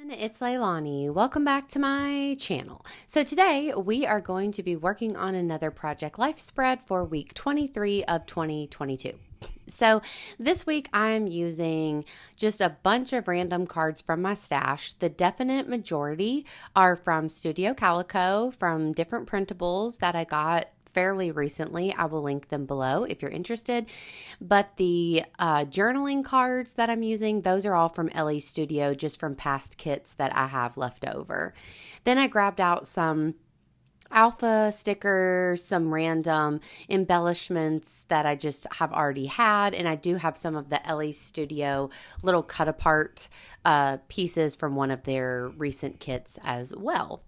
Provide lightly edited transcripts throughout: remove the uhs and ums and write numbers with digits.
It's Leilani. Welcome back to my channel. So today we are going to be working on another Project Life spread for week 23 of 2022. So this week I'm using just a bunch of random cards from my stash. The definite majority are from Studio Calico, from different printables that I got fairly recently. I will link them below if you're interested. But the journaling cards that I'm using, those are all from Ellie Studio, just from past kits that I have left over. Then I grabbed out some alpha stickers, some random embellishments that I just have already had, and I do have some of the Ellie Studio little cut apart pieces from one of their recent kits as well.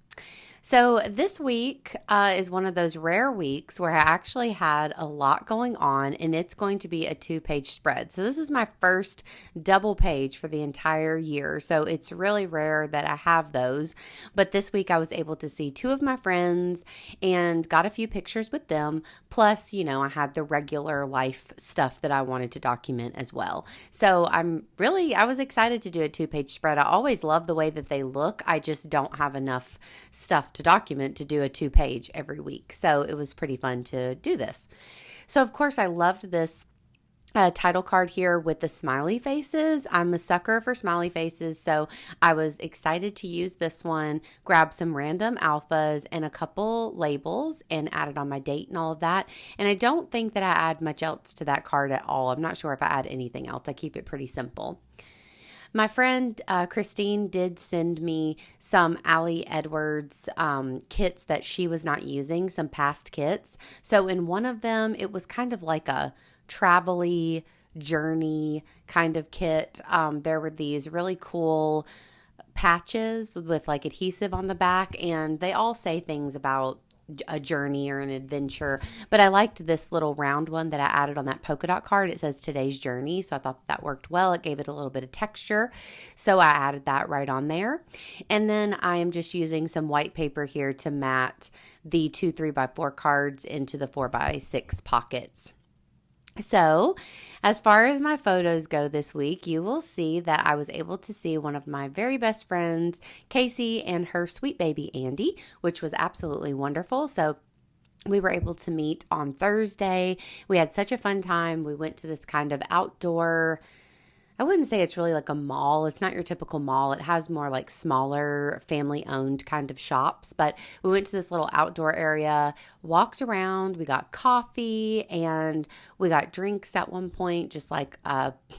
So this week is one of those rare weeks where I actually had a lot going on, and it's going to be a 2-page spread. So this is my first double page for the entire year. So it's really rare that I have those. But this week I was able to see 2 of my friends and got a few pictures with them. Plus, you know, I had the regular life stuff that I wanted to document as well. So I was excited to do a 2-page spread. I always love the way that they look. I just don't have enough stuff to document to do a 2-page every week. So it was pretty fun to do this. So of course I loved this title card here with the smiley faces. I'm a sucker for smiley faces, so I was excited to use this one, grab some random alphas and a couple labels and add it on my date and all of that. And I don't think that I add much else to that card at all. I'm not sure if I add anything else. I keep it pretty simple. My friend Christine did send me some Allie Edwards kits that she was not using, some past kits. So in one of them, it was kind of like a travel-y journey kind of kit. There were these really cool patches with like adhesive on the back, and they all say things about a journey or an adventure, but I liked this little round one that I added on that polka dot card. It says today's journey, so I thought that worked well. It gave it a little bit of texture, so I added that right on there. And then I am just using some white paper here to mat the 2 3x4 cards into the 4x6 pockets. So, as far as my photos go this week, you will see that I was able to see one of my very best friends, Casey, and her sweet baby, Andy, which was absolutely wonderful. So, we were able to meet on Thursday. We had such a fun time. We went to this kind of outdoor, I wouldn't say it's really like a mall. It's not your typical mall. It has more like smaller family-owned kind of shops. But we went to this little outdoor area, walked around. We got coffee and we got drinks at one point, just like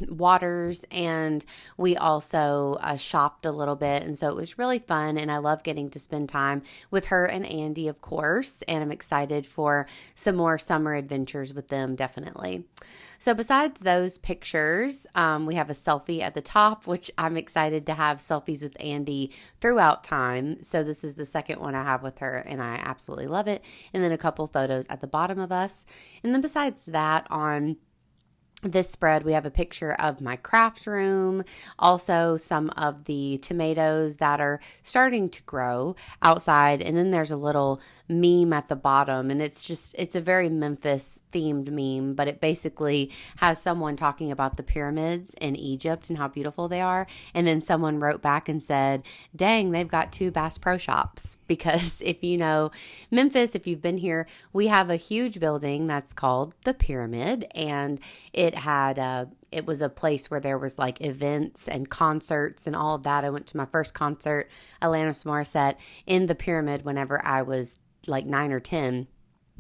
waters. And we also shopped a little bit. And so it was really fun. And I love getting to spend time with her and Andy, of course. And I'm excited for some more summer adventures with them, definitely. So besides those pictures, we have a selfie at the top, which I'm excited to have selfies with Andy throughout time. So this is the second one I have with her, and I absolutely love it. And then a couple photos at the bottom of us. And then besides that, on this spread, we have a picture of my craft room, also some of the tomatoes that are starting to grow outside, and then there's a little meme at the bottom, and it's a very Memphis themed meme, but it basically has someone talking about the pyramids in Egypt and how beautiful they are, and then someone wrote back and said, dang, they've got 2 Bass Pro Shops, because if you know Memphis, if you've been here, we have a huge building that's called the Pyramid, and it was a place where there was like events and concerts and all of that. I went to my first concert, Alanis Morissette, in the Pyramid whenever I was like 9 or 10.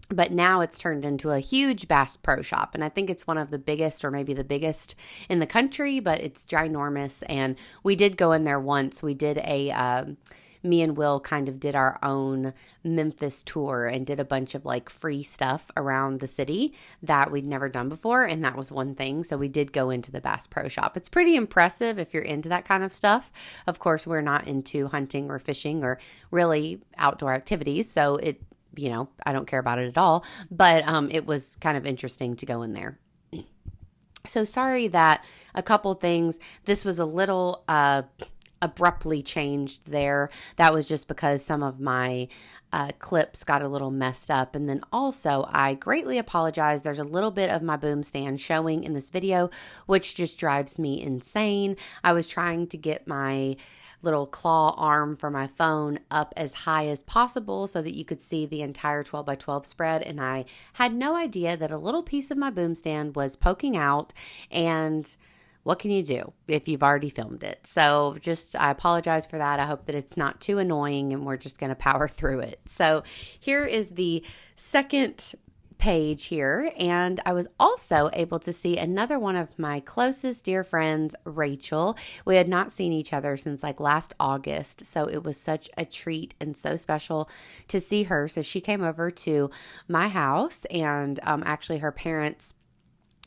But now it's turned into a huge Bass Pro Shop, and I think it's one of the biggest, or maybe the biggest in the country, but it's ginormous. And we did go in there once. We did me and Will kind of did our own Memphis tour and did a bunch of like free stuff around the city that we'd never done before. And that was one thing. So we did go into the Bass Pro Shop. It's pretty impressive if you're into that kind of stuff. Of course, we're not into hunting or fishing or really outdoor activities. So I don't care about it at all. But it was kind of interesting to go in there. So sorry that a couple things, this was a little abruptly changed there. That was just because some of my clips got a little messed up. And then also, I greatly apologize. There's a little bit of my boom stand showing in this video, which just drives me insane. I was trying to get my little claw arm for my phone up as high as possible so that you could see the entire 12 by 12 spread, and I had no idea that a little piece of my boom stand was poking out. And what can you do if you've already filmed it? So I apologize for that. I hope that it's not too annoying and we're just going to power through it. So here is the second page here, and I was also able to see another one of my closest dear friends, Rachel. We had not seen each other since like last August, so it was such a treat and so special to see her. So she came over to my house, and actually her parents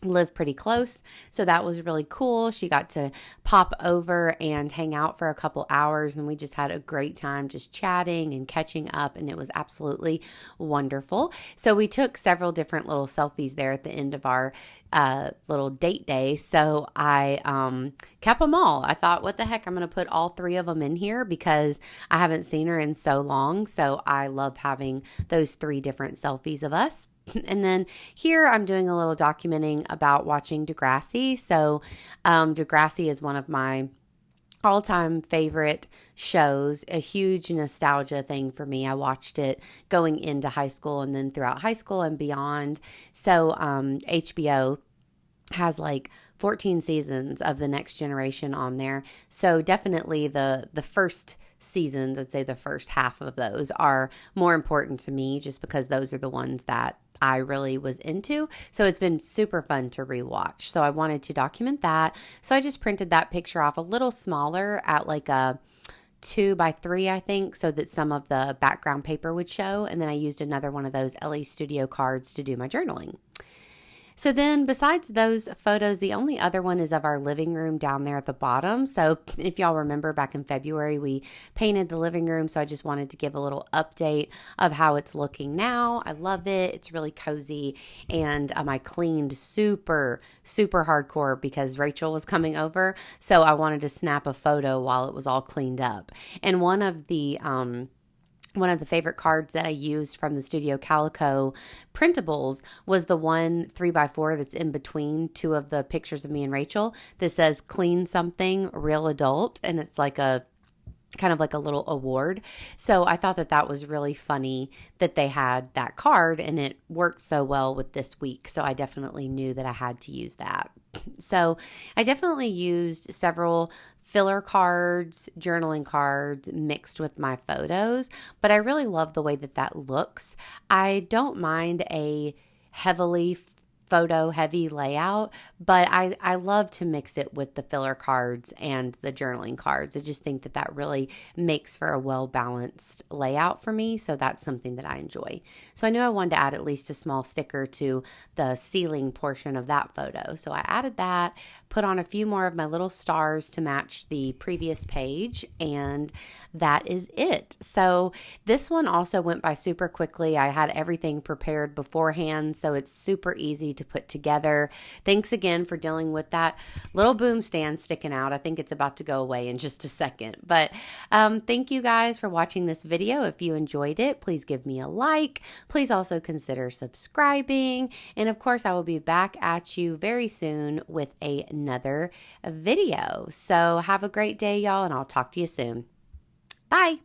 live pretty close, so that was really cool. She got to pop over and hang out for a couple hours, and we just had a great time just chatting and catching up, and it was absolutely wonderful. So we took several different little selfies there at the end of our little date day. So I kept them all. I thought, what the heck, I'm going to put all 3 of them in here because I haven't seen her in so long. So I love having those 3 different selfies of us. And then here I'm doing a little documenting about watching Degrassi. So Degrassi is one of my all-time favorite shows, a huge nostalgia thing for me. I watched it going into high school and then throughout high school and beyond. So HBO has like 14 seasons of The Next Generation on there. So definitely the first seasons, I'd say the first half of those are more important to me just because those are the ones that I really was into. So it's been super fun to rewatch. So I wanted to document that. So I just printed that picture off a little smaller at like a 2 by 3, I think, so that some of the background paper would show. And then I used another one of those LA Studio cards to do my journaling. So then besides those photos, the only other one is of our living room down there at the bottom. So if y'all remember back in February, we painted the living room. So I just wanted to give a little update of how it's looking now. I love it. It's really cozy. And I cleaned super, super hardcore because Rachel was coming over. So I wanted to snap a photo while it was all cleaned up. And one of the favorite cards that I used from the Studio Calico printables was the one 3x4 that's in between 2 of the pictures of me and Rachel that says clean something real adult. And it's like a kind of like a little award. So I thought that that was really funny that they had that card and it worked so well with this week. So I definitely knew that I had to use that. So I definitely used several filler cards, journaling cards mixed with my photos, but I really love the way that that looks. I don't mind a heavily photo heavy layout, but I love to mix it with the filler cards and the journaling cards. I just think that that really makes for a well-balanced layout for me, so that's something that I enjoy. So I knew I wanted to add at least a small sticker to the ceiling portion of that photo. So I added that, put on a few more of my little stars to match the previous page, and that is it. So this one also went by super quickly. I had everything prepared beforehand, so it's super easy to put together. Thanks again for dealing with that little boom stand sticking out. I think it's about to go away in just a second. But thank you guys for watching this video. If you enjoyed it, please give me a like. Please also consider subscribing. And of course, I will be back at you very soon with another video. So have a great day, y'all, and I'll talk to you soon. Bye.